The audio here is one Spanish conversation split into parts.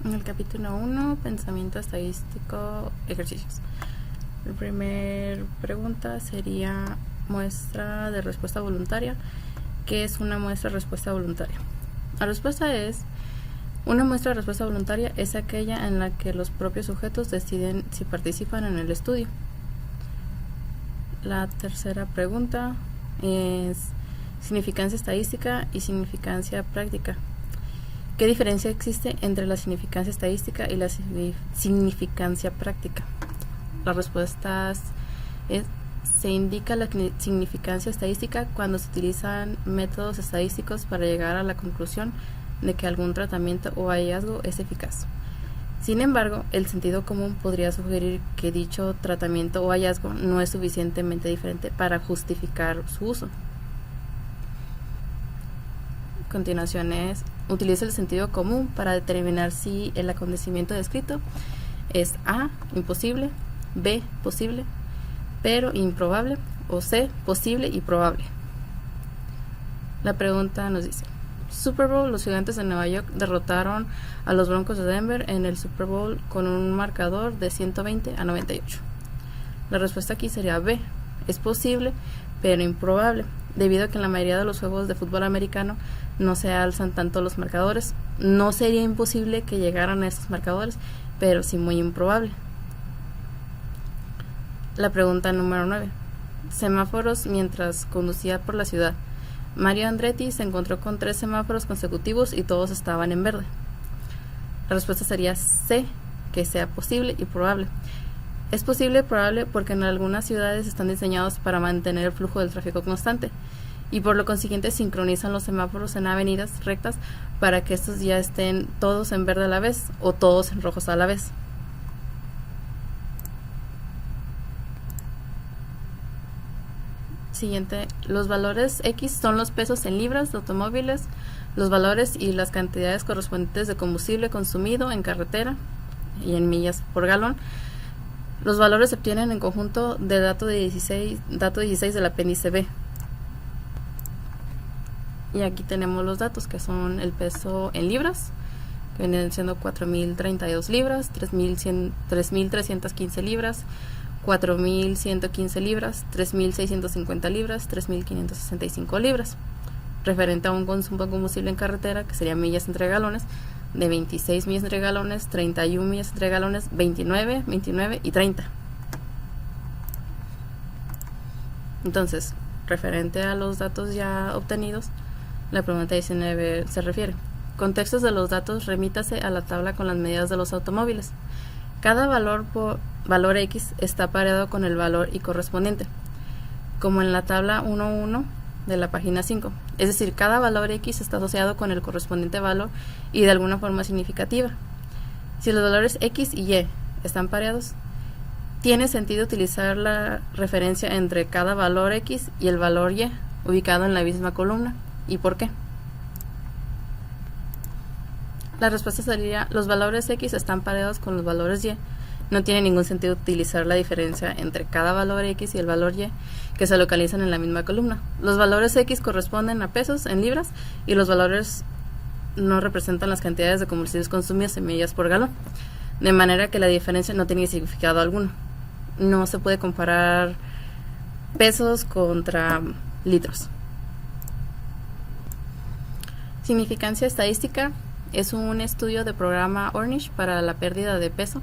En el capítulo 1, pensamiento estadístico, ejercicios. La primera pregunta sería muestra de respuesta voluntaria. ¿Qué es una muestra de respuesta voluntaria? La respuesta es: una muestra de respuesta voluntaria es aquella en la que los propios sujetos deciden si participan en el estudio. La tercera pregunta es significancia estadística y significancia práctica. ¿Qué diferencia existe entre la significancia estadística y la significancia práctica? La respuesta es: se indica la significancia estadística cuando se utilizan métodos estadísticos para llegar a la conclusión de que algún tratamiento o hallazgo es eficaz. Sin embargo, el sentido común podría sugerir que dicho tratamiento o hallazgo no es suficientemente diferente para justificar su uso. A continuación utiliza el sentido común para determinar si el acontecimiento descrito es A, imposible, B, posible, pero improbable, o C, posible y probable. La pregunta nos dice: Super Bowl, los Gigantes de Nueva York derrotaron a los Broncos de Denver en el Super Bowl con un marcador de 120-98. La respuesta aquí sería B, es posible, pero improbable, debido a que en la mayoría de los juegos de fútbol americano no se alzan tanto los marcadores. No sería imposible que llegaran a estos marcadores, pero sí muy improbable. La pregunta número 9. Semáforos mientras conducía por la ciudad. Mario Andretti se encontró con 3 semáforos consecutivos y todos estaban en verde. La respuesta sería C, que sea posible y probable. Es posible y probable porque en algunas ciudades están diseñados para mantener el flujo del tráfico constante y por lo consiguiente sincronizan los semáforos en avenidas rectas para que estos ya estén todos en verde a la vez o todos en rojos a la vez. Siguiente, los valores X son los pesos en libras de automóviles, los valores y las cantidades correspondientes de combustible consumido en carretera y en millas por galón. Los valores se obtienen en conjunto de dato 16 del apéndice B. Y aquí tenemos los datos, que son el peso en libras, que vienen siendo 4.032 libras, 3.315 libras, 4.115 libras, 3.650 libras, 3.565 libras, referente a un consumo de combustible en carretera, que sería millas entre galones, de 26 millas entre galones, 31 millas entre galones, 29, 29 y 30. Entonces, referente a los datos ya obtenidos, la pregunta 19 se refiere: contextos de los datos, remítase a la tabla con las medidas de los automóviles. Cada valor X está pareado con el valor Y correspondiente, como en la tabla 1.1 de la página 5. Es decir, cada valor X está asociado con el correspondiente valor y de alguna forma significativa. Si los valores X y Y están pareados, tiene sentido utilizar la referencia entre cada valor X y el valor Y, ubicado en la misma columna. ¿Y por qué? La respuesta sería: los valores X están pareados con los valores Y. No tiene ningún sentido utilizar la diferencia entre cada valor X y el valor Y, que se localizan en la misma columna. Los valores X corresponden a pesos en libras y los valores no representan las cantidades de combustibles consumidos en millas por galón, de manera que la diferencia no tiene significado alguno. No se puede comparar pesos contra litros. Significancia estadística es un estudio de programa Ornish para la pérdida de peso.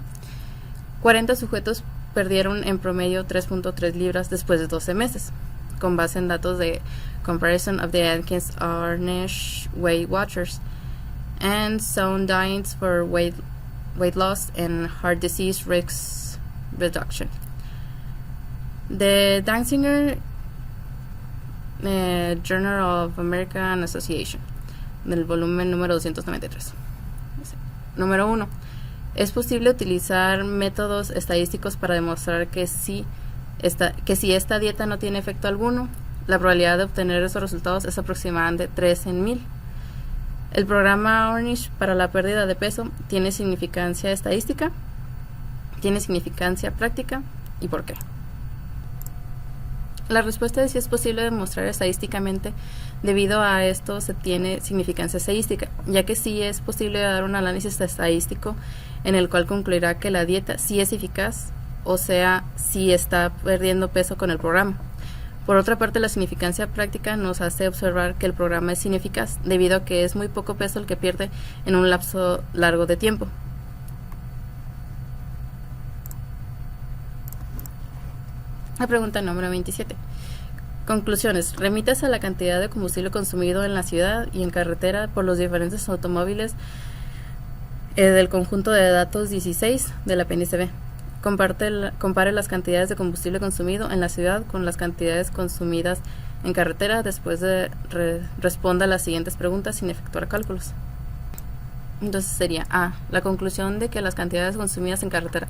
40 sujetos perdieron en promedio 3.3 libras después de 12 meses, con base en datos de Comparison of the Atkins-Ornish Weight Watchers and Sound Diets for Weight Loss and Heart Disease Risk Reduction. The Danziger Journal of American Association, del volumen número 293. Número 1. Es posible utilizar métodos estadísticos para demostrar que si esta dieta no tiene efecto alguno, la probabilidad de obtener esos resultados es aproximadamente 3 en 1000. El programa Ornish para la pérdida de peso tiene significancia estadística, tiene significancia práctica, ¿y por qué? La respuesta de si es posible demostrar estadísticamente Debido a esto se tiene significancia estadística, ya que sí es posible dar un análisis estadístico en el cual concluirá que la dieta sí es eficaz, o sea, sí está perdiendo peso con el programa. Por otra parte, la significancia práctica nos hace observar que el programa es ineficaz, debido a que es muy poco peso el que pierde en un lapso largo de tiempo. La pregunta número 27. Conclusiones. Remites a la cantidad de combustible consumido en la ciudad y en carretera por los diferentes automóviles del conjunto de datos 16 del apéndice B. Compare las cantidades de combustible consumido en la ciudad con las cantidades consumidas en carretera. Después responda las siguientes preguntas sin efectuar cálculos. Entonces sería A. La conclusión de que las cantidades consumidas en carretera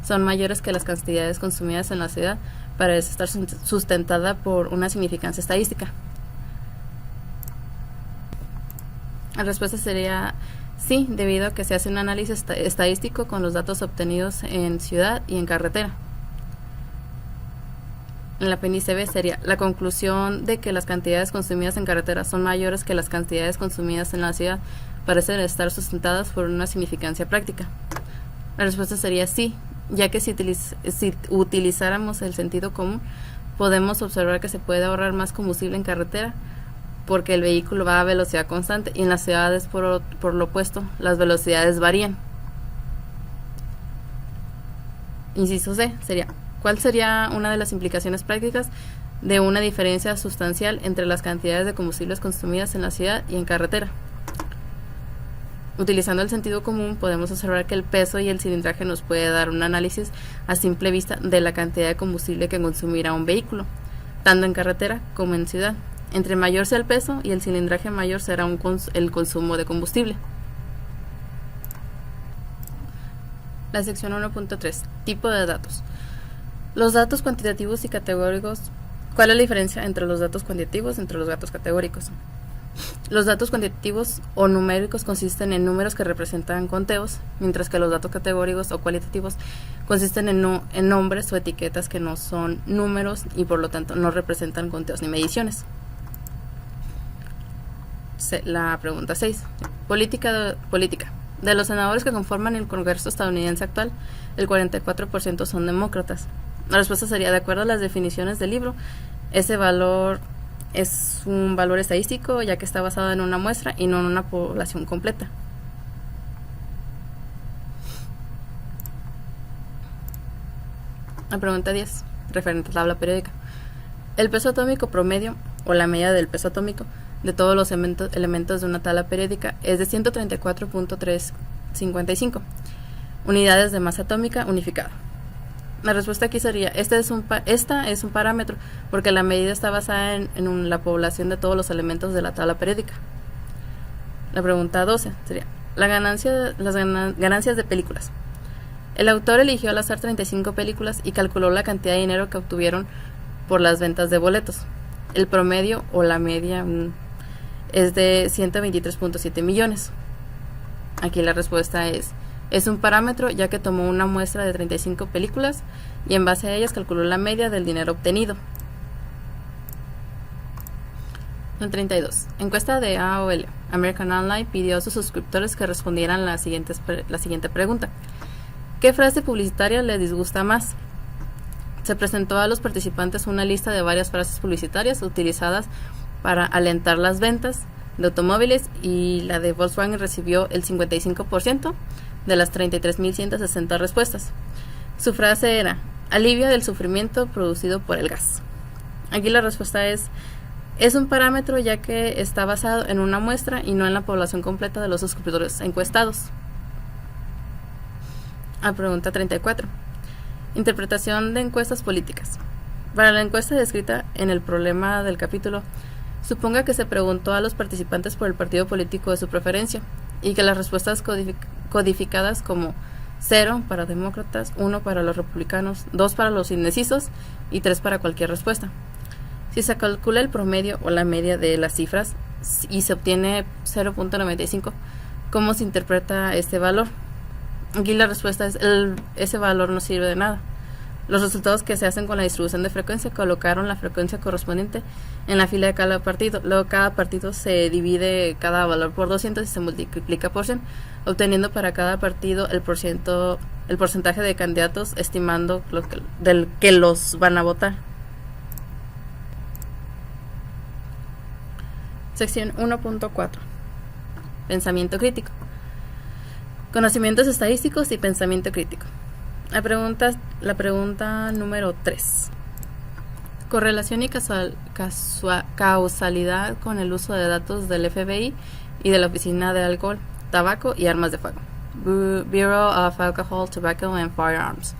son mayores que las cantidades consumidas en la ciudad parece estar sustentada por una significancia estadística. La respuesta sería sí, debido a que se hace un análisis estadístico con los datos obtenidos en ciudad y en carretera. En el apéndice B sería la conclusión de que las cantidades consumidas en carretera son mayores que las cantidades consumidas en la ciudad parecen estar sustentadas por una significancia práctica. La respuesta sería sí, ya que si utilizáramos el sentido común, podemos observar que se puede ahorrar más combustible en carretera porque el vehículo va a velocidad constante y en las ciudades, por lo opuesto, las velocidades varían. Inciso C sería, ¿cuál sería una de las implicaciones prácticas de una diferencia sustancial entre las cantidades de combustibles consumidas en la ciudad y en carretera? Utilizando el sentido común, podemos observar que el peso y el cilindraje nos puede dar un análisis a simple vista de la cantidad de combustible que consumirá un vehículo, tanto en carretera como en ciudad. Entre mayor sea el peso y el cilindraje mayor será el consumo de combustible. La sección 1.3. Tipo de datos. Los datos cuantitativos y categóricos. ¿Cuál es la diferencia entre los datos cuantitativos y entre los datos categóricos? Los datos cuantitativos o numéricos consisten en números que representan conteos, mientras que los datos categóricos o cualitativos consisten en nombres o etiquetas que no son números y por lo tanto no representan conteos ni mediciones. La pregunta 6. Política. De los senadores que conforman el Congreso estadounidense actual, el 44% son demócratas. La respuesta sería, de acuerdo a las definiciones del libro, ese valor es un valor estadístico, ya que está basado en una muestra y no en una población completa. La pregunta 10, referente a la tabla periódica. El peso atómico promedio, o la media del peso atómico, de todos los elementos de una tabla periódica es de 134.355 unidades de masa atómica unificada. La respuesta aquí sería, esta es un parámetro porque la medida está basada en la población de todos los elementos de la tabla periódica. La pregunta 12 sería, las ganancias de películas. El autor eligió al azar 35 películas y calculó la cantidad de dinero que obtuvieron por las ventas de boletos. El promedio o la media es de 123.7 millones. Aquí la respuesta es un parámetro, ya que tomó una muestra de 35 películas y en base a ellas calculó la media del dinero obtenido. El 32. Encuesta de AOL. American Online pidió a sus suscriptores que respondieran la siguiente pregunta. ¿Qué frase publicitaria les disgusta más? Se presentó a los participantes una lista de varias frases publicitarias utilizadas para alentar las ventas de automóviles y la de Volkswagen recibió el 55% de las 33.160 respuestas. Su frase era, alivio del sufrimiento producido por el gas. Aquí la respuesta es un parámetro ya que está basado en una muestra y no en la población completa de los suscriptores encuestados. A pregunta 34. Interpretación de encuestas políticas. Para la encuesta descrita en el problema del capítulo, suponga que se preguntó a los participantes por el partido político de su preferencia y que las respuestas codificadas como 0 para demócratas, 1 para los republicanos, 2 para los indecisos y 3 para cualquier respuesta. Si se calcula el promedio o la media de las cifras y se obtiene 0.95, ¿cómo se interpreta este valor? Aquí la respuesta es ese valor no sirve de nada, Los resultados que se hacen con la distribución de frecuencia colocaron la frecuencia correspondiente en la fila de cada partido. Luego cada partido se divide cada valor por 200 y se multiplica por 100, obteniendo para cada partido el porcentaje de candidatos estimando del que los van a votar. Sección 1.4. Pensamiento crítico. Conocimientos estadísticos y pensamiento crítico. La pregunta número 3. Correlación y causalidad con el uso de datos del FBI y de la Oficina de Alcohol, Tabaco y Armas de Fuego, Bureau of Alcohol, Tobacco and Firearms.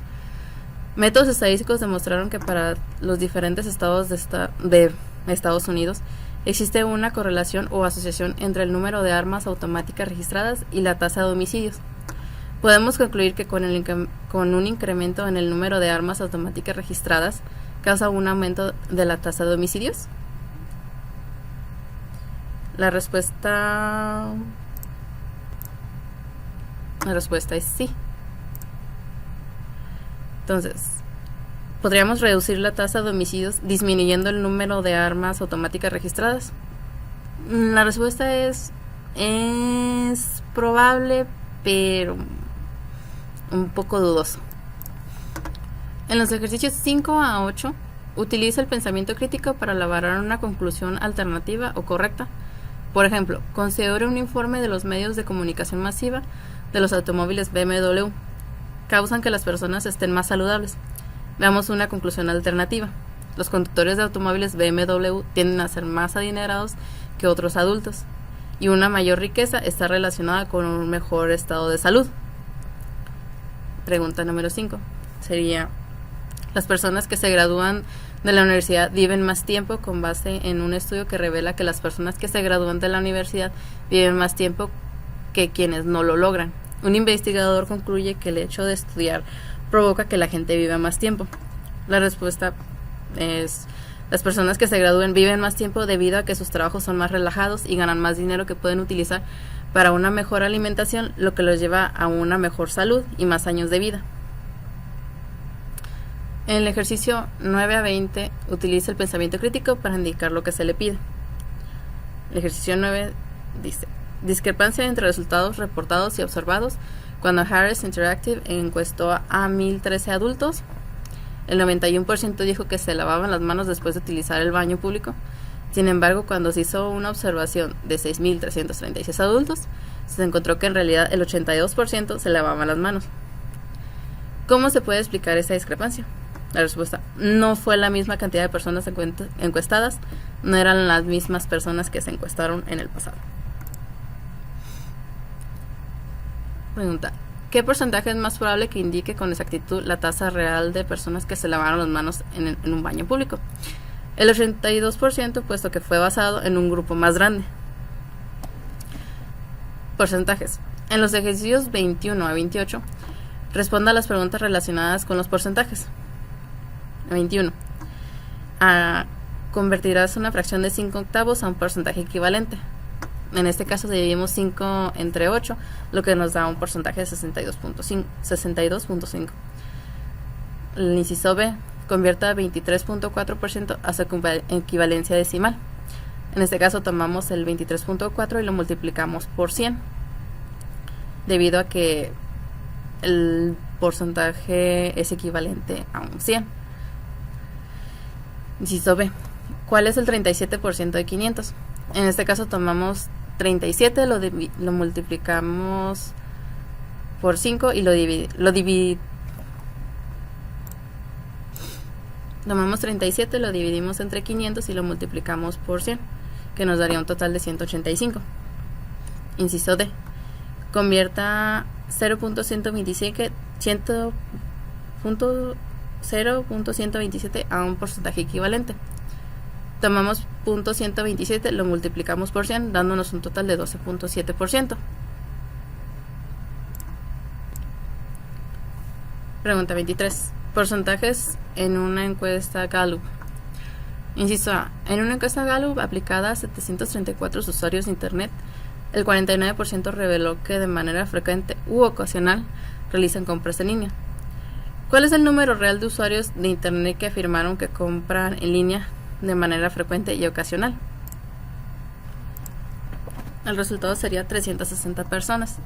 Métodos estadísticos demostraron que para los diferentes estados de Estados Unidos existe una correlación o asociación entre el número de armas automáticas registradas y la tasa de homicidios. Podemos concluir que con un incremento en el número de armas automáticas registradas causa un aumento de la tasa de homicidios. La respuesta es sí. Entonces, ¿podríamos reducir la tasa de homicidios disminuyendo el número de armas automáticas registradas? La respuesta es probable, pero un poco dudoso. En los ejercicios 5 a 8, utiliza el pensamiento crítico para elaborar una conclusión alternativa o correcta. Por ejemplo, considere un informe de los medios de comunicación masiva de los automóviles BMW. Causan que las personas estén más saludables. Veamos una conclusión alternativa. Los conductores de automóviles BMW tienden a ser más adinerados que otros adultos, y una mayor riqueza está relacionada con un mejor estado de salud. Pregunta número 5 sería: las personas que se gradúan de la universidad viven más tiempo, con base en un estudio que revela que las personas que se gradúan de la universidad viven más tiempo que quienes no lo logran. Un investigador concluye que el hecho de estudiar provoca que la gente viva más tiempo. La respuesta es: las personas que se gradúen viven más tiempo debido a que sus trabajos son más relajados y ganan más dinero que pueden utilizar para una mejor alimentación, lo que los lleva a una mejor salud y más años de vida. En el ejercicio 9 a 20, utiliza el pensamiento crítico para indicar lo que se le pide. El ejercicio 9 dice: discrepancia entre resultados reportados y observados. Cuando Harris Interactive encuestó a 1,013 adultos, el 91% dijo que se lavaban las manos después de utilizar el baño público. Sin embargo, cuando se hizo una observación de 6,336 adultos, se encontró que en realidad el 82% se lavaban las manos. ¿Cómo se puede explicar esa discrepancia? La respuesta: no fue la misma cantidad de personas encuestadas, no eran las mismas personas que se encuestaron en el pasado. Pregunta: ¿qué porcentaje es más probable que indique con exactitud la tasa real de personas que se lavaron las manos en un baño público? El 82%, puesto que fue basado en un grupo más grande. Porcentajes. En los ejercicios 21 a 28, responda a las preguntas relacionadas con los porcentajes. 21. Convertirás una fracción de 5 octavos a un porcentaje equivalente. En este caso dividimos 5 entre 8, lo que nos da un porcentaje de 62.5. El inciso B: convierta 23.4% a su equivalencia decimal. En este caso tomamos el 23.4 y lo multiplicamos por 100, debido a que el porcentaje es equivalente a un 100. Inciso B: ¿cuál es el 37% de 500? En este caso tomamos 37, lo multiplicamos por 5 y tomamos 37, lo dividimos entre 500 y lo multiplicamos por 100, que nos daría un total de 185. Inciso D: convierta 0.127 a un porcentaje equivalente. Tomamos 0.127, lo multiplicamos por 100, dándonos un total de 12.7%. Pregunta 23. Porcentajes en una encuesta Gallup. Inciso A: en una encuesta Gallup aplicada a 734 usuarios de Internet, el 49% reveló que de manera frecuente u ocasional realizan compras en línea. ¿Cuál es el número real de usuarios de Internet que afirmaron que compran en línea de manera frecuente y ocasional? El resultado sería 360 personas,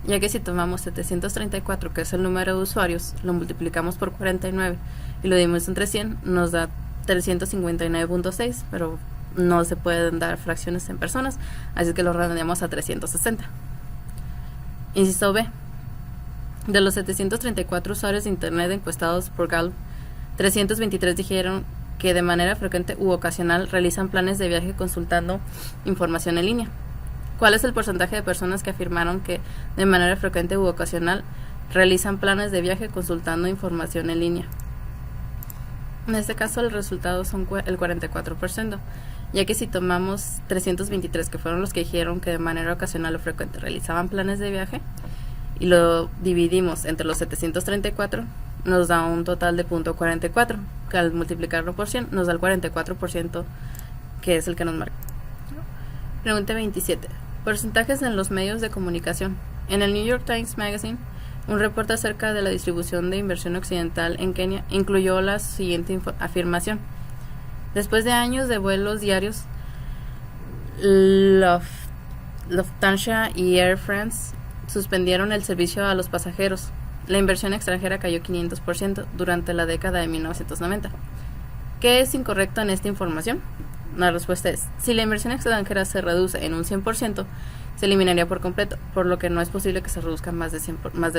ya que si tomamos 734, que es el número de usuarios, lo multiplicamos por 49 y lo dividimos entre 100, nos da 359.6, pero no se pueden dar fracciones en personas, así que lo redondeamos a 360. Inciso B. De los 734 usuarios de Internet encuestados por Gallup, 323 dijeron que de manera frecuente u ocasional realizan planes de viaje consultando información en línea. ¿Cuál es el porcentaje de personas que afirmaron que de manera frecuente u ocasional realizan planes de viaje consultando información en línea? En este caso el resultado son el 44%, ya que si tomamos 323, que fueron los que dijeron que de manera ocasional o frecuente realizaban planes de viaje, y lo dividimos entre los 734, nos da un total de .44, que al multiplicarlo por 100 nos da el 44%, que es el que nos marca. Pregunta 27. Porcentajes en los medios de comunicación. En el New York Times Magazine, un reporte acerca de la distribución de inversión occidental en Kenia incluyó la siguiente afirmación. Después de años de vuelos diarios, Lufthansa y Air France suspendieron el servicio a los pasajeros. La inversión extranjera cayó 500% durante la década de 1990. ¿Qué es incorrecto en esta información? La respuesta es, si la inversión extranjera se reduce en un 100%, se eliminaría por completo, por lo que no es posible que se reduzca más del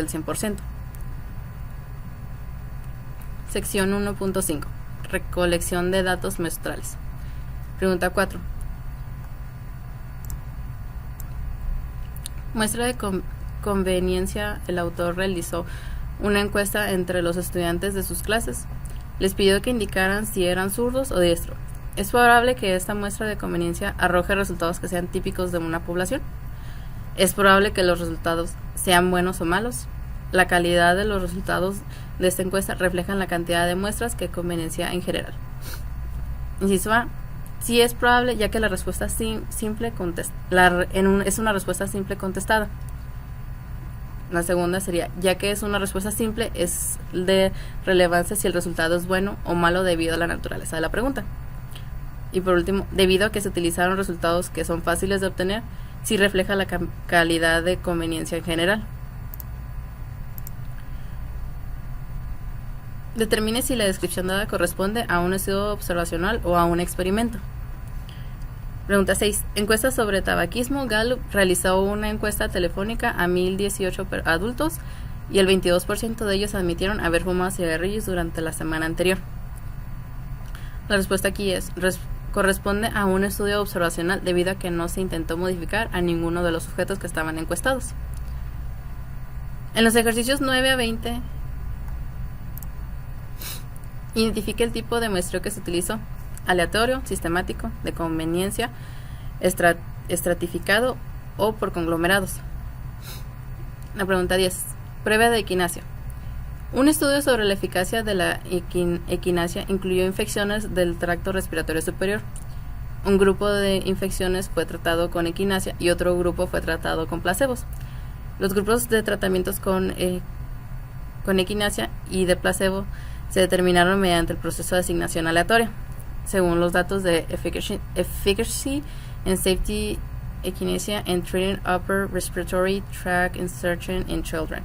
100%. Sección 1.5. Recolección de datos menstruales. Pregunta 4. Muestra de conveniencia. El autor realizó una encuesta entre los estudiantes de sus clases. Les pidió que indicaran si eran zurdos o diestros. ¿Es probable que esta muestra de conveniencia arroje resultados que sean típicos de una población? ¿Es probable que los resultados sean buenos o malos? La calidad de los resultados de esta encuesta reflejan la cantidad de muestras que conveniencia en general. Inciso A. Sí es probable, ya que la respuesta es una respuesta simple contestada. La segunda sería, ya que es una respuesta simple, es de relevancia si el resultado es bueno o malo debido a la naturaleza de la pregunta. Y por último, debido a que se utilizaron resultados que son fáciles de obtener, sí refleja la calidad de conveniencia en general. Determine si la descripción dada corresponde a un estudio observacional o a un experimento. Pregunta 6. Encuesta sobre tabaquismo. Gallup realizó una encuesta telefónica a 1,018 adultos y el 22% de ellos admitieron haber fumado cigarrillos durante la semana anterior. La respuesta aquí es, corresponde a un estudio observacional debido a que no se intentó modificar a ninguno de los sujetos que estaban encuestados. En los ejercicios 9 a 20, identifique el tipo de muestreo que se utilizó: aleatorio, sistemático, de conveniencia, estratificado o por conglomerados. La pregunta 10. Prueba de equinacia. Un estudio sobre la eficacia de la equinacia incluyó infecciones del tracto respiratorio superior. Un grupo de infecciones fue tratado con equinacia y otro grupo fue tratado con placebos. Los grupos de tratamientos con equinacia y de placebo se determinaron mediante el proceso de asignación aleatoria, según los datos de efficacy and safety echinacea and treating upper respiratory tract infection in children.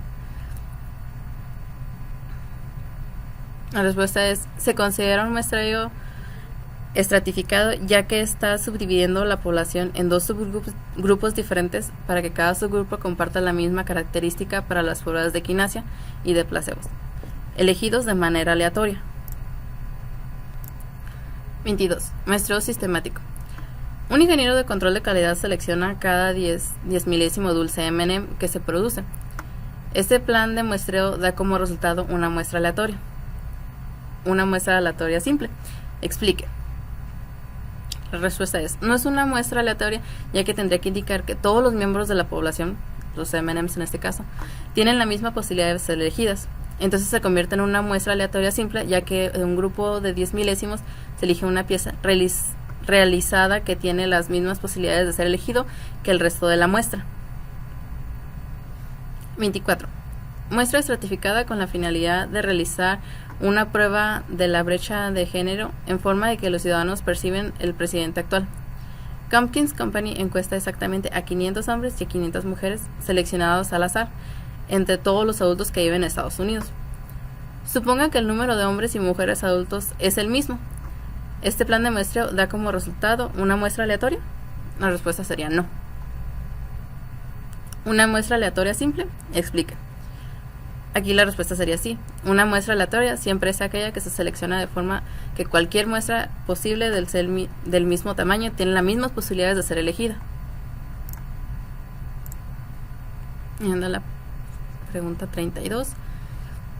La respuesta es, se considera un muestreo estratificado, ya que está subdividiendo la población en dos subgrupos diferentes para que cada subgrupo comparta la misma característica para las pruebas de equinacia y de placebos, elegidos de manera aleatoria. 22. Muestreo sistemático. Un ingeniero de control de calidad selecciona cada 10 milésimo dulce M&M que se produce. Este plan de muestreo da como resultado una muestra aleatoria. Una muestra aleatoria simple. Explique. La respuesta es, no es una muestra aleatoria, ya que tendría que indicar que todos los miembros de la población, los M&Ms en este caso, tienen la misma posibilidad de ser elegidas. Entonces se convierte en una muestra aleatoria simple, ya que de un grupo de 10 milésimos se elige una pieza realizada que tiene las mismas posibilidades de ser elegido que el resto de la muestra. 24. Muestra estratificada con la finalidad de realizar una prueba de la brecha de género en forma de que los ciudadanos perciben el presidente actual. Compkins Company encuesta exactamente a 500 hombres y a 500 mujeres seleccionados al azar entre todos los adultos que viven en Estados Unidos. Suponga que el número de hombres y mujeres adultos es el mismo. ¿Este plan de muestreo da como resultado una muestra aleatoria? La respuesta sería no. ¿Una muestra aleatoria simple? Explica. Aquí la respuesta sería sí. Una muestra aleatoria siempre es aquella que se selecciona de forma que cualquier muestra posible del mismo tamaño tiene las mismas posibilidades de ser elegida. Yendo a la pregunta 32.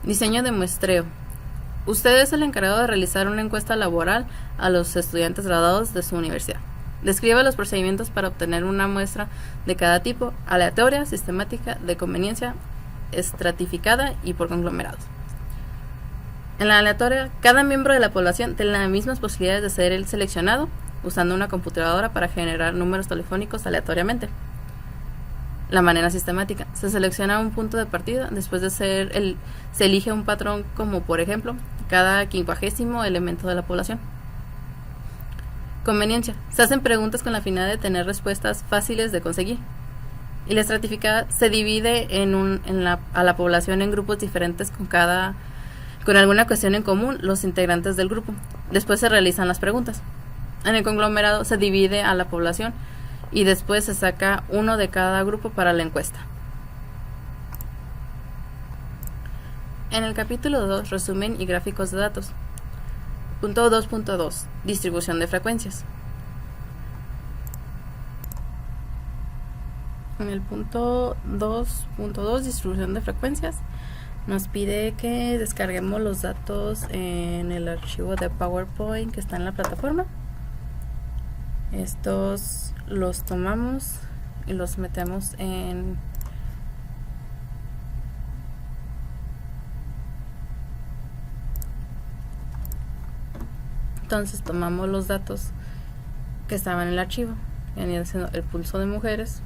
Diseño de muestreo. Usted es el encargado de realizar una encuesta laboral a los estudiantes graduados de su universidad. Describe los procedimientos para obtener una muestra de cada tipo: aleatoria, sistemática, de conveniencia, estratificada y por conglomerados. En la aleatoria, cada miembro de la población tiene las mismas posibilidades de ser el seleccionado usando una computadora para generar números telefónicos aleatoriamente. La manera sistemática. Se selecciona un punto de partida, después de se elige un patrón como, por ejemplo, cada 50º elemento de la población. Conveniencia. Se hacen preguntas con la finalidad de tener respuestas fáciles de conseguir. Y la estratificada se divide a la población en grupos diferentes con alguna cuestión en común los integrantes del grupo. Después se realizan las preguntas. En el conglomerado se divide a la población y después se saca uno de cada grupo para la encuesta. En el capítulo 2, resumen y gráficos de datos. Punto 2.2. Distribución de frecuencias. En el punto 2.2, distribución de frecuencias, nos pide que descarguemos los datos en el archivo de PowerPoint que está en la plataforma. Estos los tomamos y los metemos entonces tomamos los datos que estaban en el archivo, venían siendo el pulso de mujeres,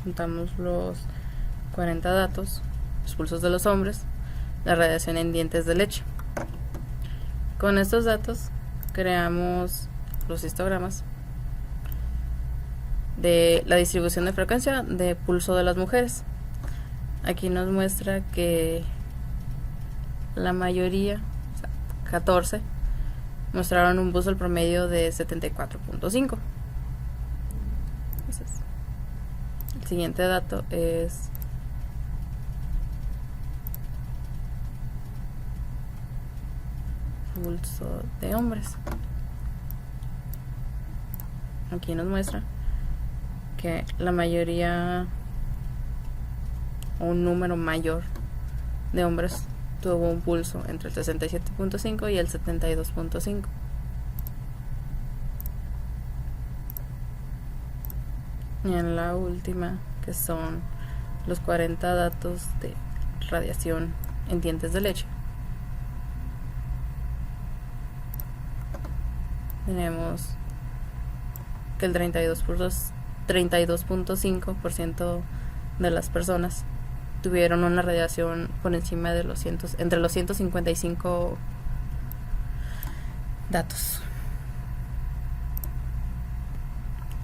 juntamos los 40 datos, los pulsos de los hombres, la radiación en dientes de leche. Con estos datos creamos los histogramas de la distribución de frecuencia de pulso de las mujeres. Aquí nos muestra que la mayoría, o sea, 14, mostraron un pulso al promedio de 74.5. El siguiente dato es pulso de hombres. Aquí nos muestra que la mayoría, o un número mayor de hombres, tuvo un pulso entre el 67.5 y el 72.5. Y en la última, que son los 40 datos de radiación en dientes de leche, tenemos que el 32.5% de las personas tuvieron una radiación por encima de entre los 155 datos.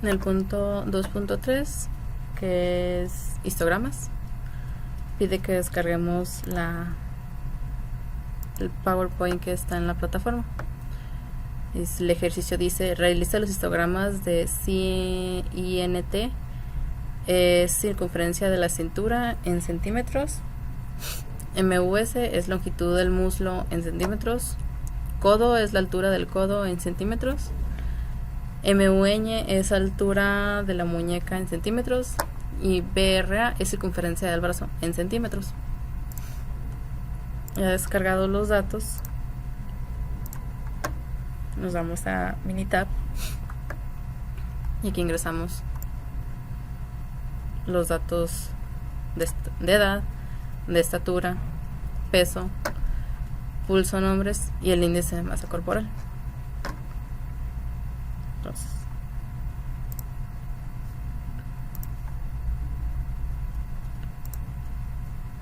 En el punto 2.3, que es histogramas, pide que descarguemos el PowerPoint que está en la plataforma. El ejercicio dice: realiza los histogramas de CINT, circunferencia de la cintura en centímetros, MUS es longitud del muslo en centímetros, codo es la altura del codo en centímetros, MUN es altura de la muñeca en centímetros y BRA es circunferencia del brazo en centímetros. Ya descargado los datos, nos vamos a Minitab y aquí ingresamos los datos de edad, de estatura, peso, pulso en hombres y el índice de masa corporal. Entonces,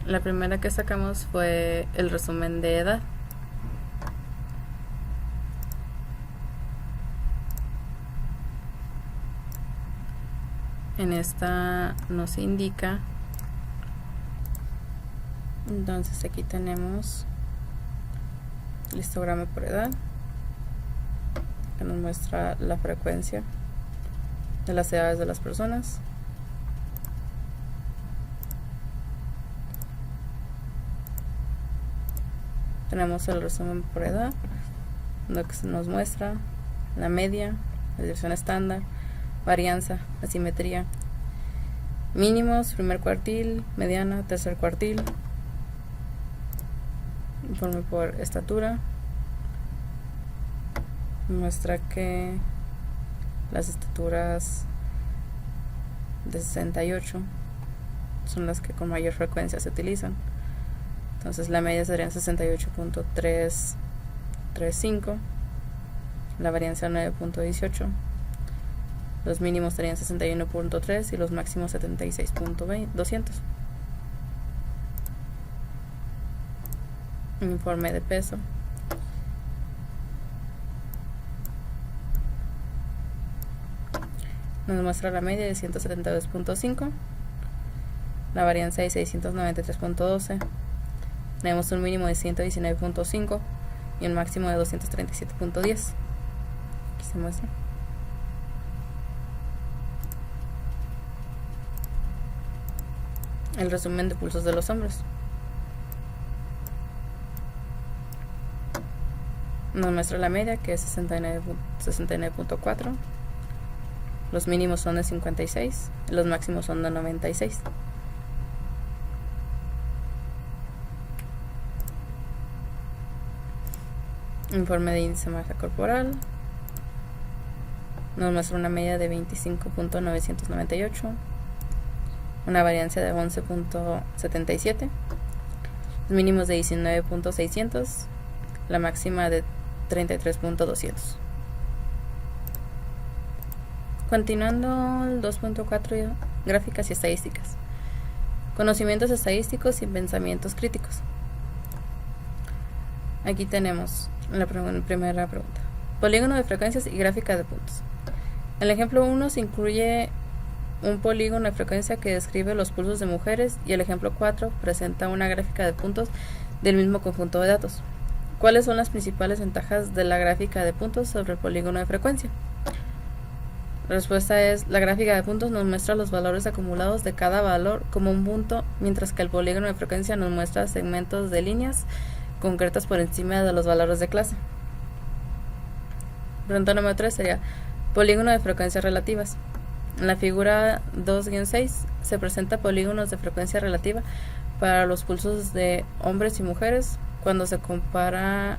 La primera que sacamos fue el resumen de edad. En esta nos indica, entonces aquí tenemos el histograma por edad, que nos muestra la frecuencia de las edades de las personas. Tenemos el resumen por edad, lo que nos muestra la media, la desviación estándar, varianza, asimetría, mínimos, primer cuartil, mediana, tercer cuartil, informe por estatura. Muestra que las estaturas de 68 son las que con mayor frecuencia se utilizan. Entonces la media sería 68.335, la varianza 9.18, los mínimos serían 61.3 y los máximos 76.200. Informe de peso. Nos muestra la media de 172.5, la varianza de 693.12, tenemos un mínimo de 119.5 y un máximo de 237.10. Aquí se muestra. El resumen de pulsos de los hombres. Nos muestra la media, que es 69.4. Los mínimos son de 56, los máximos son de 96. Informe de índice de masa corporal. Nos muestra una media de 25.998, una varianza de 11.77, los mínimos de 19.600, la máxima de 33.200. Continuando el 2.4, gráficas y estadísticas. Conocimientos estadísticos y pensamientos críticos. Aquí tenemos la primera pregunta. Polígono de frecuencias y gráfica de puntos. En el ejemplo 1 se incluye un polígono de frecuencia que describe los pulsos de mujeres y el ejemplo 4 presenta una gráfica de puntos del mismo conjunto de datos. ¿Cuáles son las principales ventajas de la gráfica de puntos sobre el polígono de frecuencia? La respuesta es: la gráfica de puntos nos muestra los valores acumulados de cada valor como un punto, mientras que el polígono de frecuencia nos muestra segmentos de líneas concretas por encima de los valores de clase. Pregunta número 3 sería: polígono de frecuencias relativas. En la figura 2-6 se presenta polígonos de frecuencia relativa para los pulsos de hombres y mujeres cuando se compara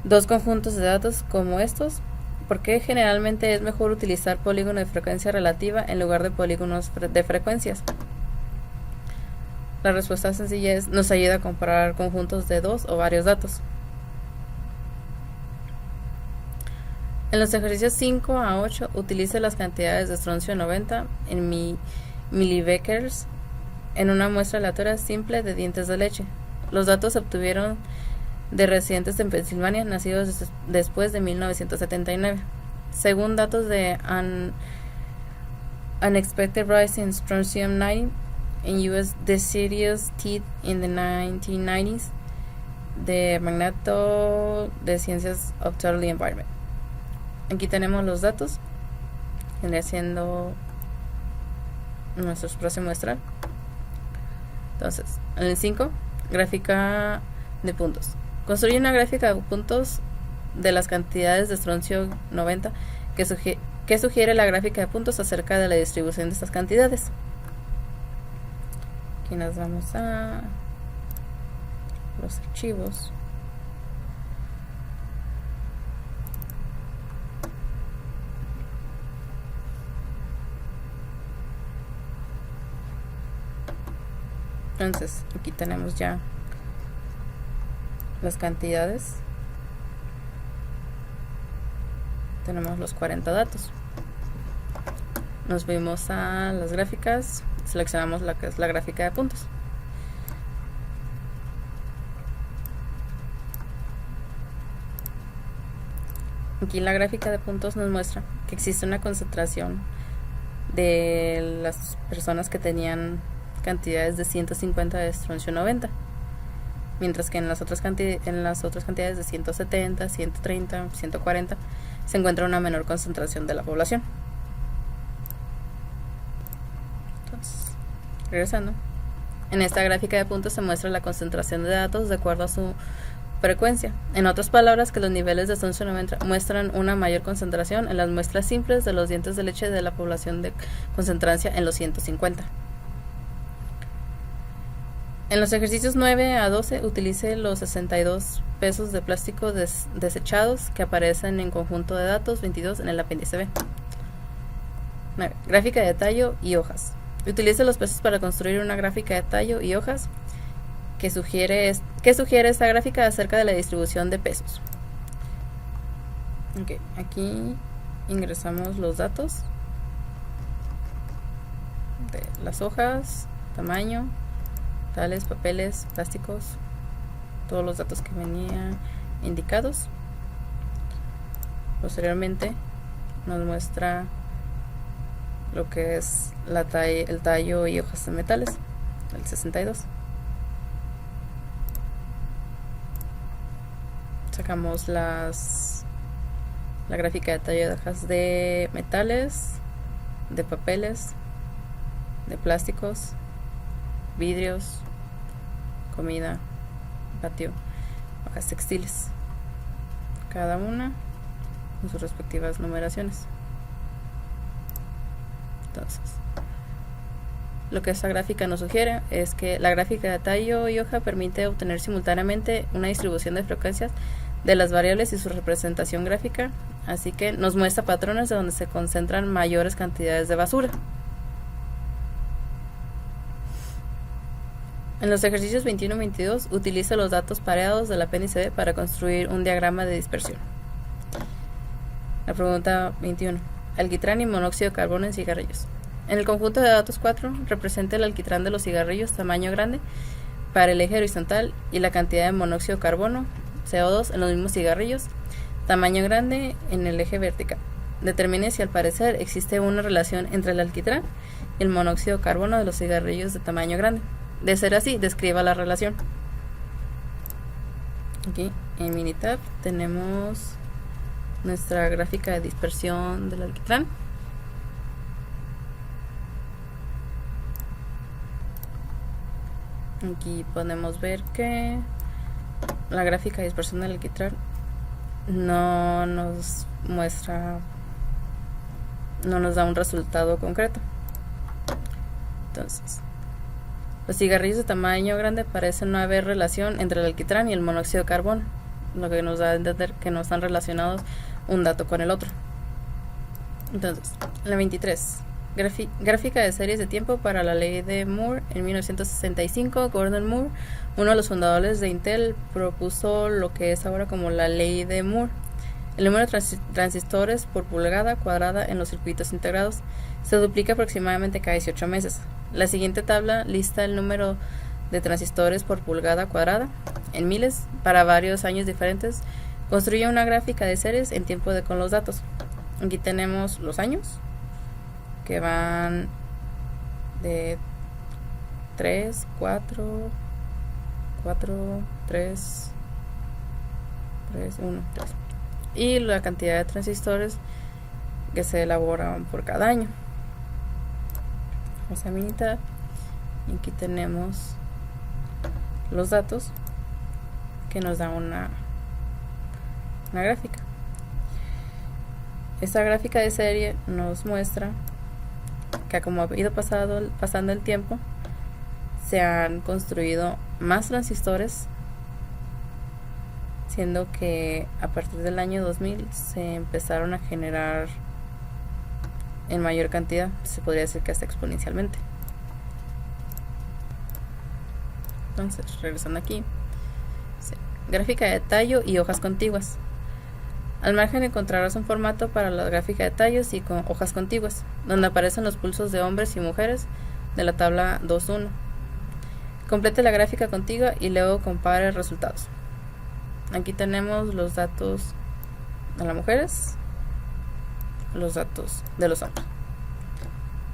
dos conjuntos de datos como estos. ¿Por qué generalmente es mejor utilizar polígono de frecuencia relativa en lugar de polígonos de frecuencias? La respuesta sencilla es: nos ayuda a comparar conjuntos de dos o varios datos. En los ejercicios 5 a 8 utilice las cantidades de estroncio 90 en milibecquers en una muestra aleatoria simple de dientes de leche. Los datos se obtuvieron de residentes en Pensilvania nacidos después de 1979. Según datos de Unexpected Rise in Strontium 90 in U.S. Deciduous Teeth in the 1990s de Magneto de Ciencias of Total Environment. Aquí tenemos los datos, viene siendo nuestro espacio muestral. Entonces, en el 5, gráfica de puntos. Construye una gráfica de puntos de las cantidades de estroncio 90 que sugiere la gráfica de puntos acerca de la distribución de estas cantidades. Aquí nos vamos a los archivos. Entonces, aquí tenemos ya las cantidades. Tenemos los 40 datos. Nos fuimos a las gráficas, seleccionamos la que es la gráfica de puntos. Aquí la gráfica de puntos nos muestra que existe una concentración de las personas que tenían cantidades de 150 de estroncio 90, mientras que en las otras cantidades de 170, 130, 140 se encuentra una menor concentración de la población. Entonces, regresando, en esta gráfica de puntos se muestra la concentración de datos de acuerdo a su frecuencia. En otras palabras, que los niveles de estroncio 90 muestran una mayor concentración en las muestras simples de los dientes de leche de la población de concentrancia en los 150. En los ejercicios 9 a 12 utilice los 62 pesos de plástico desechados que aparecen en conjunto de datos 22 en el apéndice B. 9. Gráfica de tallo y hojas. Utilice los pesos para construir una gráfica de tallo y hojas. ¿Qué sugiere esta gráfica acerca de la distribución de pesos? Okay, aquí ingresamos los datos de las hojas, tamaño, tales, papeles, plásticos, todos los datos que venían indicados. Posteriormente nos muestra lo que es el tallo y hojas de metales, el 62. Sacamos la gráfica de tallo de hojas de metales, de papeles, de plásticos, vidrios, comida, patio, hojas textiles, cada una con sus respectivas numeraciones. Entonces, lo que esta gráfica nos sugiere es que la gráfica de tallo y hoja permite obtener simultáneamente una distribución de frecuencias de las variables y su representación gráfica, así que nos muestra patrones de donde se concentran mayores cantidades de basura. En los ejercicios 21 y 22 utiliza los datos pareados del apéndice B para construir un diagrama de dispersión. La pregunta 21. Alquitrán y monóxido de carbono en cigarrillos. En el conjunto de datos 4 representa el alquitrán de los cigarrillos tamaño grande para el eje horizontal y la cantidad de monóxido de carbono CO2 en los mismos cigarrillos tamaño grande en el eje vertical. Determine si al parecer existe una relación entre el alquitrán y el monóxido de carbono de los cigarrillos de tamaño grande. De ser así, describa la relación. Aquí en Minitab tenemos nuestra gráfica de dispersión del alquitrán. Aquí podemos ver que la gráfica de dispersión del alquitrán no nos da un resultado concreto. Entonces, los cigarrillos de tamaño grande parecen no haber relación entre el alquitrán y el monóxido de carbono, lo que nos da a entender que no están relacionados un dato con el otro. Entonces, la 23. Gráfica de series de tiempo para la ley de Moore. En 1965, Gordon Moore, uno de los fundadores de Intel, propuso lo que es ahora como la ley de Moore. El número de transistores por pulgada cuadrada en los circuitos integrados se duplica aproximadamente cada 18 meses. La siguiente tabla lista el número de transistores por pulgada cuadrada en miles para varios años diferentes. Construye una gráfica de series en tiempo con los datos. Aquí tenemos los años, que van de 3, 4, 3, 1, 3. Y la cantidad de transistores que se elaboran por cada año. Vamos a Minitab. Y aquí tenemos los datos que nos da una gráfica. Esta gráfica de serie nos muestra que como ha ido pasando el tiempo, se han construido más transistores, siendo que a partir del año 2000 se empezaron a generar en mayor cantidad, se podría decir que hasta exponencialmente. Entonces, regresando aquí, gráfica de tallo y hojas contiguas. Al margen encontrarás un formato para la gráfica de tallos y con hojas contiguas, donde aparecen los pulsos de hombres y mujeres de la tabla 2.1. Complete la gráfica contigua y luego compare resultados. Aquí tenemos los datos de las mujeres, los datos de los hombres.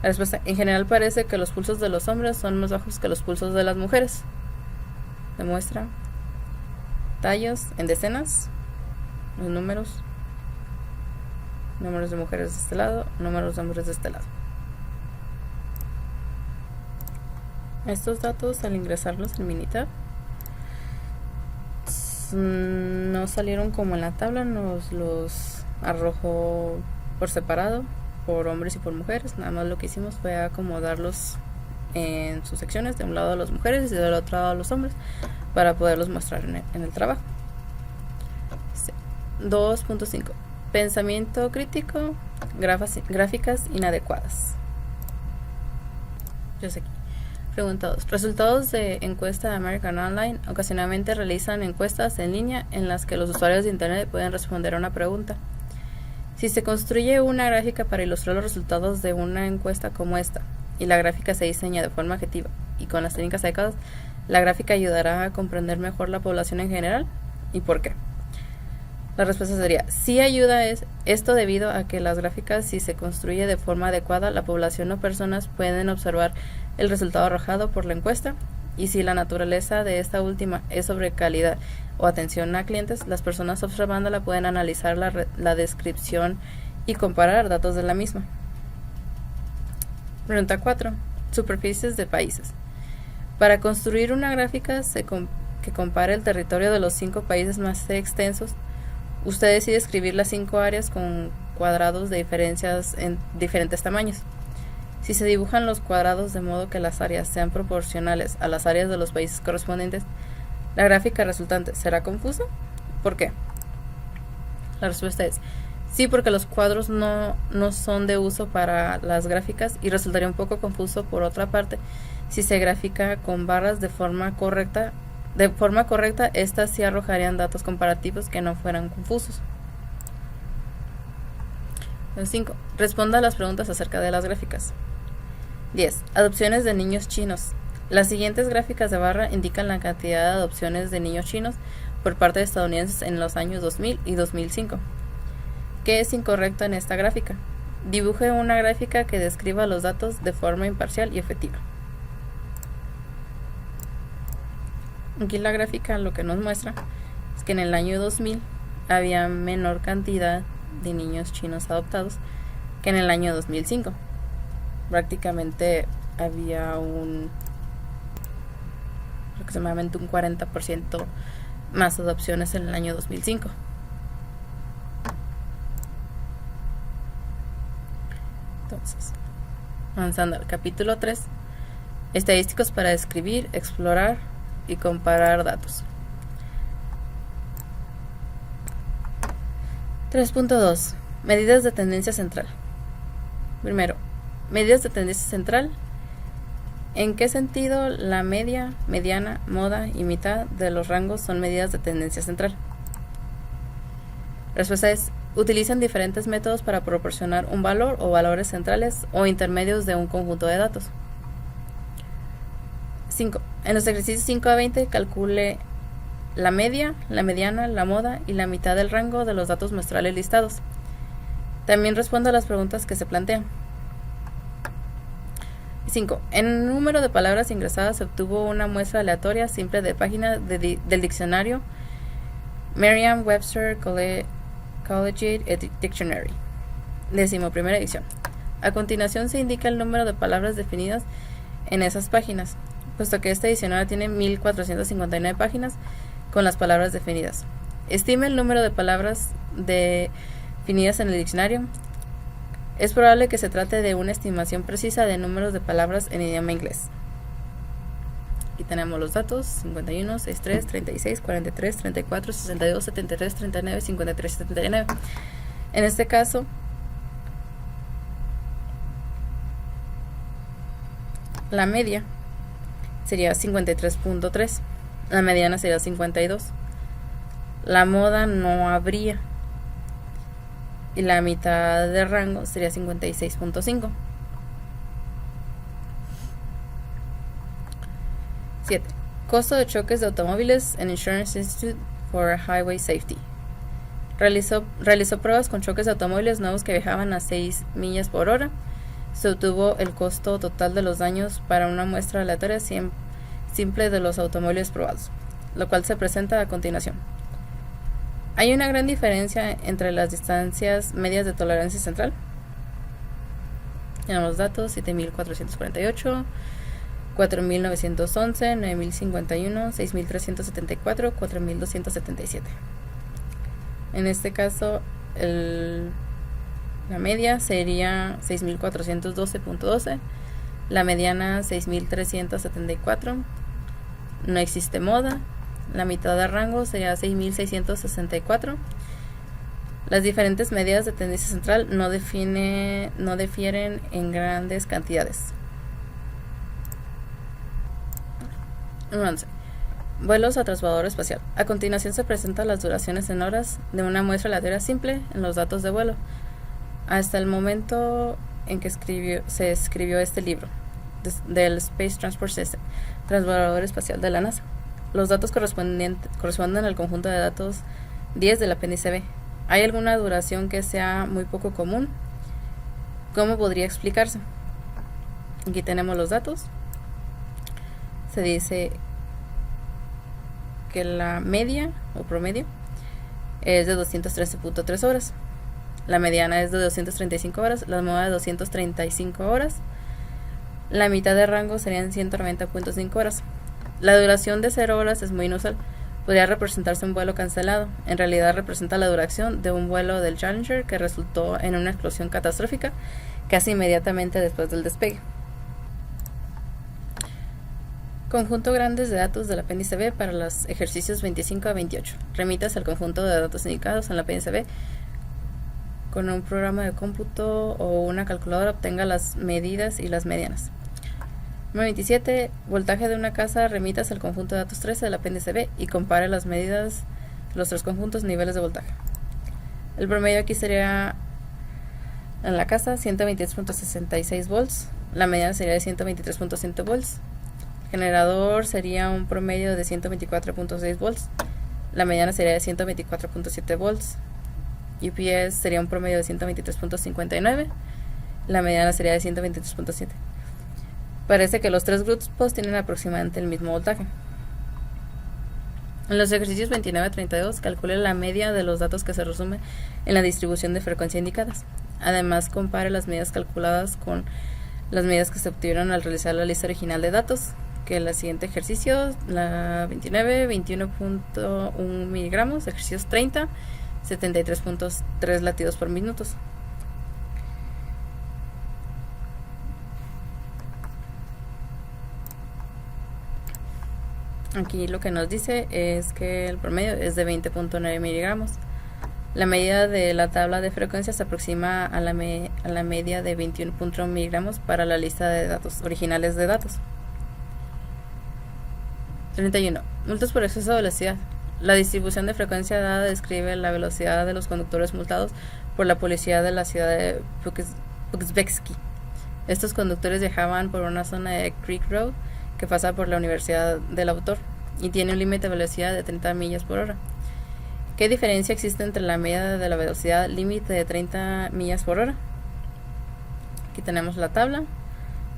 La respuesta: en general parece que los pulsos de los hombres son más bajos que los pulsos de las mujeres. Demuestra tallos en decenas, los números de mujeres de este lado, números de hombres de este lado. Estos datos, al ingresarlos en Minitab, no salieron como en la tabla, nos los arrojó por separado, por hombres y por mujeres. Nada más lo que hicimos fue acomodarlos en sus secciones, de un lado a las mujeres y del otro lado a los hombres, para poderlos mostrar en el trabajo. 2.5. Pensamiento crítico, gráficas inadecuadas. Yo sé aquí. Pregunta 2. Resultados de encuesta de American Online ocasionalmente realizan encuestas en línea en las que los usuarios de Internet pueden responder a una pregunta. Si se construye una gráfica para ilustrar los resultados de una encuesta como esta, y la gráfica se diseña de forma objetiva y con las técnicas adecuadas, la gráfica ayudará a comprender mejor la población en general. ¿Y por qué? La respuesta sería: sí ayuda esto debido a que las gráficas, si se construye de forma adecuada, la población o personas pueden observar el resultado arrojado por la encuesta, y si la naturaleza de esta última es sobre calidad o atención a clientes, las personas observándola pueden analizar la descripción y comparar datos de la misma. Pregunta 4. Superficies de países. Para construir una gráfica que compare el territorio de los 5 países más extensos, usted decide escribir las 5 áreas con cuadrados de diferencias en diferentes tamaños. Si se dibujan los cuadrados de modo que las áreas sean proporcionales a las áreas de los países correspondientes, ¿la gráfica resultante será confusa? ¿Por qué? La respuesta es: sí, porque los cuadros no son de uso para las gráficas, y resultaría un poco confuso, por otra parte, si se grafica con barras de forma correcta. De forma correcta, estas sí arrojarían datos comparativos que no fueran confusos. 5. Responda a las preguntas acerca de las gráficas. 10. Adopciones de niños chinos. Las siguientes gráficas de barra indican la cantidad de adopciones de niños chinos por parte de estadounidenses en los años 2000 y 2005. ¿Qué es incorrecto en esta gráfica? Dibuje una gráfica que describa los datos de forma imparcial y efectiva. Aquí la gráfica lo que nos muestra es que en el año 2000 había menor cantidad de niños chinos adoptados que en el año 2005. Prácticamente había aproximadamente un 40% más adopciones en el año 2005. Entonces, avanzando al capítulo 3, estadísticos para describir, explorar y comparar datos. 3.2. Medidas de tendencia central. Primero, medidas de tendencia central. ¿En qué sentido la media, mediana, moda y mitad de los rangos son medidas de tendencia central? Respuesta es: utilizan diferentes métodos para proporcionar un valor o valores centrales o intermedios de un conjunto de datos. 5. En los ejercicios 5 a 20, calcule la media, la mediana, la moda y la mitad del rango de los datos muestrales listados. También responda a las preguntas que se plantean. 5. En el número de palabras ingresadas se obtuvo una muestra aleatoria simple de página del diccionario Merriam-Webster Collegiate Dictionary, 11ª edición. A continuación se indica el número de palabras definidas en esas páginas, puesto que este diccionario tiene 1459 páginas con las palabras definidas. Estime el número de palabras definidas en el diccionario. Es probable que se trate de una estimación precisa de números de palabras en idioma inglés. Aquí tenemos los datos: 51, 63, 36, 43, 34, 62, 73, 39, 53, 79. En este caso, la media sería 53.3, la mediana sería 52, la moda no habría, y la mitad de rango sería 56.5. 7. Costo de choques de automóviles en Insurance Institute for Highway Safety. Realizó pruebas con choques de automóviles nuevos que viajaban a 6 millas por hora. Se obtuvo el costo total de los daños para una muestra aleatoria simple de los automóviles probados, lo cual se presenta a continuación. Hay una gran diferencia entre las distancias medias de tolerancia central. En los datos: 7.448, 4.911, 9.051, 6.374, 4.277. En este caso, la media sería 6.412.12, la mediana 6.374, no existe moda, la mitad de rango sería 6.664. Las diferentes medidas de tendencia central no difieren en grandes cantidades. 11. Vuelos a transbordador espacial. A continuación se presentan las duraciones en horas de una muestra aleatoria simple en los datos de vuelo hasta el momento en que se escribió este libro del Space Transport System, transbordador espacial de la NASA. Los datos corresponden al conjunto de datos 10 del apéndice B. ¿Hay alguna duración que sea muy poco común? ¿Cómo podría explicarse? Aquí tenemos los datos. Se dice que la media o promedio es de 213.3 horas. La mediana es de 235 horas, la moda de 235 horas. La mitad de rango serían 190.5 horas. La duración de 0 horas es muy inusual. Podría representarse un vuelo cancelado. En realidad representa la duración de un vuelo del Challenger que resultó en una explosión catastrófica casi inmediatamente después del despegue. Conjunto grandes de datos del apéndice B para los ejercicios 25 a 28. Remitas al conjunto de datos indicados en el apéndice B. Con un programa de cómputo o una calculadora obtenga las medidas y las medianas. 27. Voltaje de una casa. Remitas al conjunto de datos 13 del apéndice B y compare las medidas de los tres conjuntos niveles de voltaje. El promedio aquí sería en la casa 123.66 volts. La mediana sería de 123.7 volts. Generador sería un promedio de 124.6 volts. La mediana sería de 124.7 volts. UPS sería un promedio de 123.59. La mediana sería de 123.7. Parece que los tres grupos tienen aproximadamente el mismo voltaje. En los ejercicios 29 a 32, calcule la media de los datos que se resumen en la distribución de frecuencia indicadas. Además, compare las medidas calculadas con las medidas que se obtuvieron al realizar la lista original de datos, que el siguiente ejercicio, la 29, 21.1 miligramos, ejercicios 30, 73.3 latidos por minuto. Aquí lo que nos dice es que el promedio es de 20.9 miligramos. La medida de la tabla de frecuencia se aproxima a la media de 21.1 miligramos para la lista de datos originales de datos. 31. Multas por exceso de velocidad. La distribución de frecuencia dada describe la velocidad de los conductores multados por la policía de la ciudad de Puksbetsky. Estos conductores viajaban por una zona de Creek Road que pasa por la Universidad del Autor y tiene un límite de velocidad de 30 millas por hora. ¿Qué diferencia existe entre la media de la velocidad límite de 30 millas por hora? Aquí tenemos la tabla,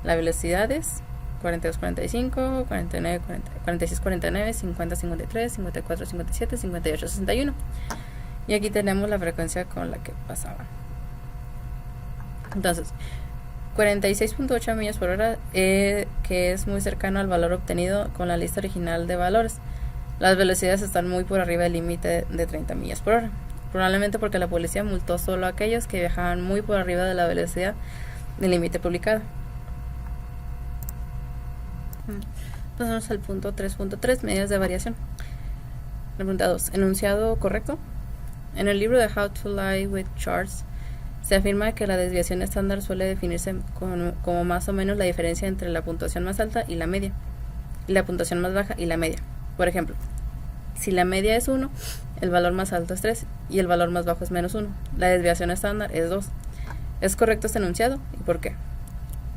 las velocidades: 42-45, 46-49, 50-53, 54-57, 58-61. Y aquí tenemos la frecuencia con la que pasaban. Entonces, 46.8 millas por hora, que es muy cercano al valor obtenido con la lista original de valores. Las velocidades están muy por arriba del límite de 30 millas por hora, probablemente porque la policía multó solo a aquellos que viajaban muy por arriba de la velocidad del límite publicado. Pasamos al punto 3.3, medidas de variación. La pregunta 2, enunciado correcto. En el libro de How to Lie with Charts se afirma que la desviación estándar suele definirse como más o menos la diferencia entre la puntuación más alta y la media, y la puntuación más baja y la media. Por ejemplo, si la media es 1, el valor más alto es 3 y el valor más bajo es menos 1. La desviación estándar es 2. ¿Es correcto este enunciado? ¿Y por qué?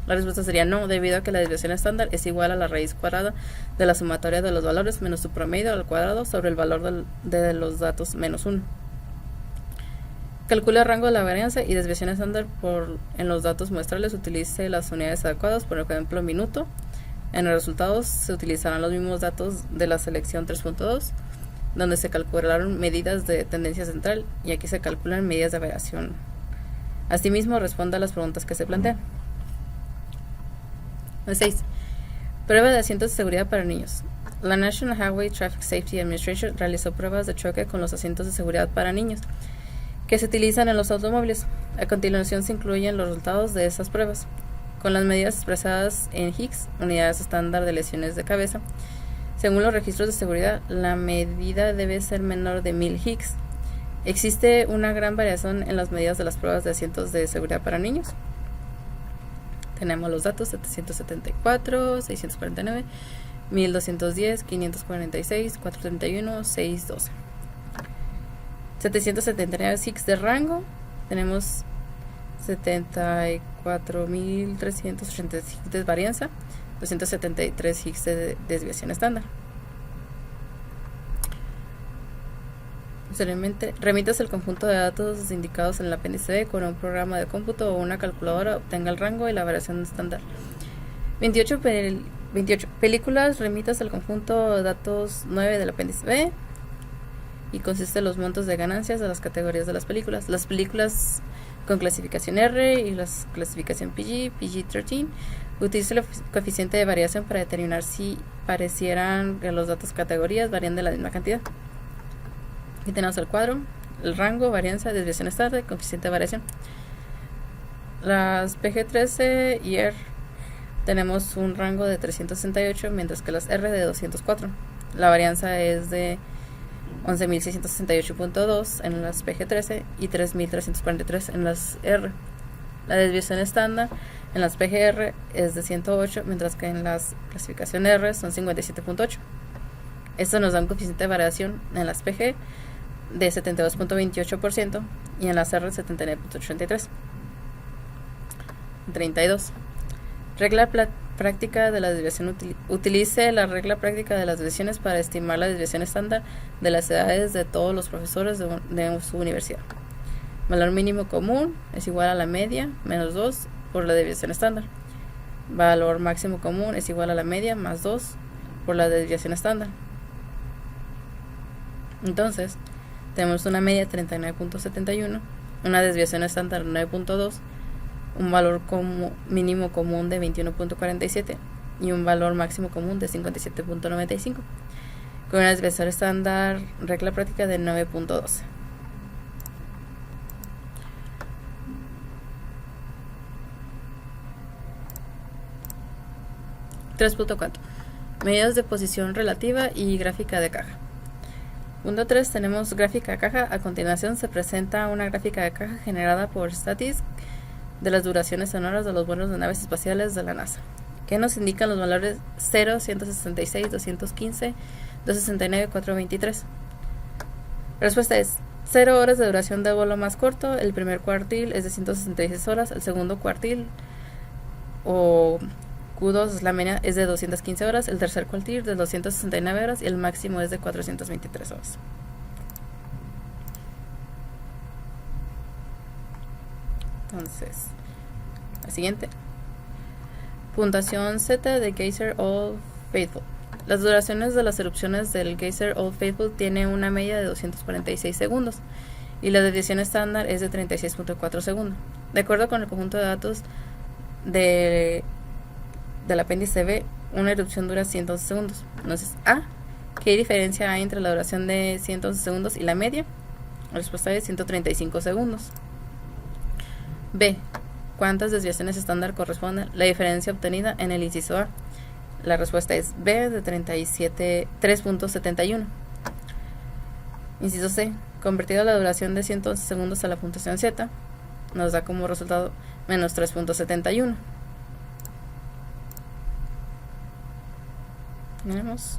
La respuesta sería no, debido a que la desviación estándar es igual a la raíz cuadrada de la sumatoria de los valores menos su promedio al cuadrado sobre el valor de los datos menos 1. Calcula el rango de la varianza y desviación estándar en los datos muestrales. Utilice las unidades adecuadas, por ejemplo, minuto. En los resultados se utilizarán los mismos datos de la selección 3.2, donde se calcularon medidas de tendencia central y aquí se calculan medidas de variación. Asimismo, responda a las preguntas que se plantean. 6. Prueba de asientos de seguridad para niños. La National Highway Traffic Safety Administration realizó pruebas de choque con los asientos de seguridad para niños que se utilizan en los automóviles. A continuación se incluyen los resultados de esas pruebas, con las medidas expresadas en Higgs, unidades estándar de lesiones de cabeza. Según los registros de seguridad, la medida debe ser menor de 1000 Higgs. Existe una gran variación en las medidas de las pruebas de asientos de seguridad para niños. Tenemos los datos: 774, 649, 1210, 546, 431, 612. 779 Higgs de rango. Tenemos 74.380 Higgs de varianza, 273 Higgs de desviación estándar. Posteriormente, remitas el conjunto de datos indicados en el apéndice B con un programa de cómputo o una calculadora, obtenga el rango y la variación estándar. 28 películas, remitas el conjunto de datos 9 del apéndice B y consiste en los montos de ganancias de las categorías de las películas. Las películas con clasificación R y la clasificación PG, PG-13, utiliza el coeficiente de variación para determinar si parecieran que los datos categorías varían de la misma cantidad. Aquí tenemos el cuadro, el rango, varianza, desviación estándar, coeficiente de variación. Las PG-13 y R tenemos un rango de 368, mientras que las R de 204. La varianza es de 11.668.2 en las PG-13 y 3.343 en las R. La desviación estándar en las PGR es de 108, mientras que en las clasificación R son 57.8. Esto nos da un coeficiente de variación en las PG de 72.28% y en las R 79.83. 32. Regla práctica de la desviación. Utilice la regla práctica de las desviaciones para estimar la desviación estándar de las edades de todos los profesores de su universidad. Valor mínimo común es igual a la media menos 2 por la desviación estándar. Valor máximo común es igual a la media más 2 por la desviación estándar. Entonces, tenemos una media 39.71, una desviación estándar 9.2, un valor mínimo común de 21.47 y un valor máximo común de 57.95, con una desviación estándar regla práctica de 9.12. Medidas de posición relativa y gráfica de caja. Punto 3. Tenemos gráfica de caja. A continuación se presenta una gráfica de caja generada por Statista de las duraciones sonoras de los vuelos de naves espaciales de la NASA, que nos indican los valores 0, 166, 215, 269, 423. Respuesta es 0 horas de duración de vuelo más corto. El primer cuartil es de 166 horas. El segundo cuartil o Q2 es la media, es de 215 horas. El tercer cuartil de 269 horas y el máximo es de 423 horas. Entonces, la siguiente. Puntuación Z de Geyser Old Faithful. Las duraciones de las erupciones del Geyser Old Faithful tiene una media de 246 segundos y la desviación estándar es de 36.4 segundos. De acuerdo con el conjunto de datos del apéndice B, una erupción dura 111 segundos. Entonces, A, ¿qué diferencia hay entre la duración de 111 segundos y la media? La respuesta es 135 segundos. B, ¿cuántas desviaciones estándar corresponden la diferencia obtenida en el inciso A? La respuesta es B, de 3.71. Inciso C, convertido la duración de 111 segundos a la puntuación Z, nos da como resultado menos 3.71. Tenemos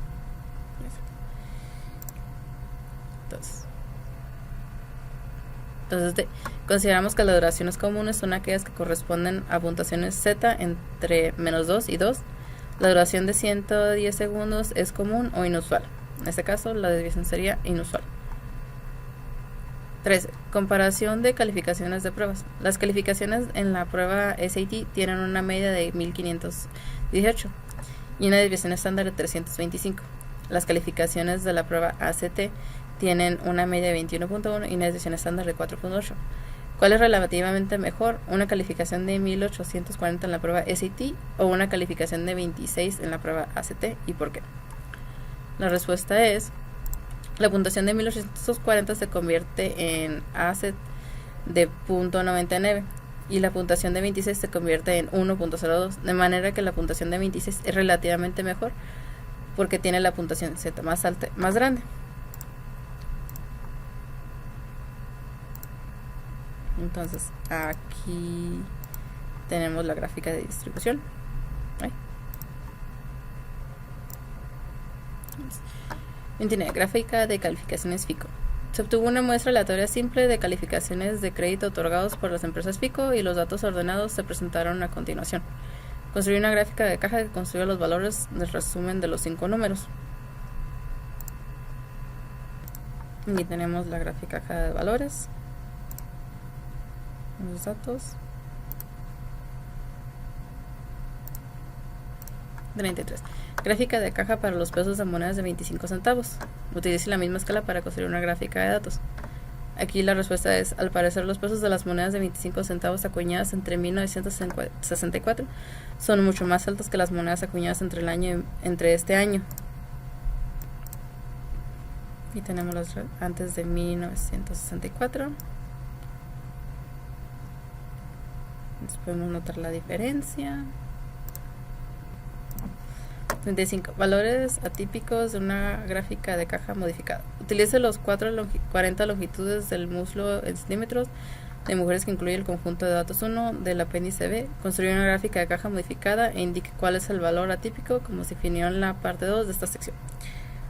entonces consideramos que las duraciones comunes son aquellas que corresponden a puntuaciones Z entre menos 2 y 2. La duración de 110 segundos es común o inusual. En este caso, la desviación sería inusual. 13. Comparación de calificaciones de pruebas. Las calificaciones en la prueba SAT tienen una media de 1518 y una desviación estándar de 325. Las calificaciones de la prueba ACT tienen una media de 21.1 y una desviación estándar de 4.8. ¿Cuál es relativamente mejor? ¿Una calificación de 1840 en la prueba SAT o una calificación de 26 en la prueba ACT? ¿Y por qué? La respuesta es: la puntuación de 1840 se convierte en ACT de .99 y la puntuación de 26 se convierte en 1.02, de manera que la puntuación de 26 es relativamente mejor porque tiene la puntuación Z más alta, más grande. Entonces aquí tenemos la gráfica de distribución. Tiene gráfica de calificaciones FICO. Se obtuvo una muestra aleatoria simple de calificaciones de crédito otorgados por las empresas FICO y los datos ordenados se presentaron a continuación. Construí una gráfica de caja que construye los valores del resumen de los 5 números. Aquí tenemos la gráfica caja de valores, los datos. 33. Gráfica de caja para los pesos de monedas de 25 centavos. Utilice la misma escala para construir una gráfica de datos. Aquí la respuesta es: al parecer los pesos de las monedas de 25 centavos acuñadas entre 1964 son mucho más altos que las monedas acuñadas entre este año. Y tenemos los antes de 1964. Entonces podemos notar la diferencia. 35. Valores atípicos de una gráfica de caja modificada. Utilice los 40 longitudes del muslo en centímetros de mujeres que incluye el conjunto de datos 1 del apéndice B. Construye una gráfica de caja modificada e indique cuál es el valor atípico como se definió en la parte 2 de esta sección.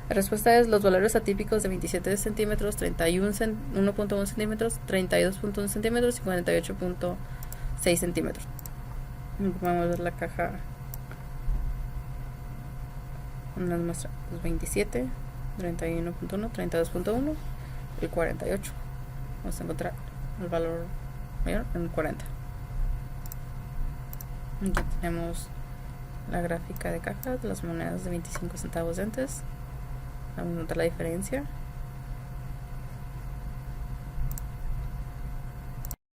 La respuesta es: los valores atípicos de 27 centímetros, 1.1 centímetros, 32.1 centímetros y 48.6 centímetros. Vamos a ver la caja. Nos muestra los 27, 31.1, 32.1 y 48. Vamos a encontrar el valor mayor en 40. Aquí tenemos la gráfica de caja de las monedas de 25 centavos de antes. Vamos a notar la diferencia.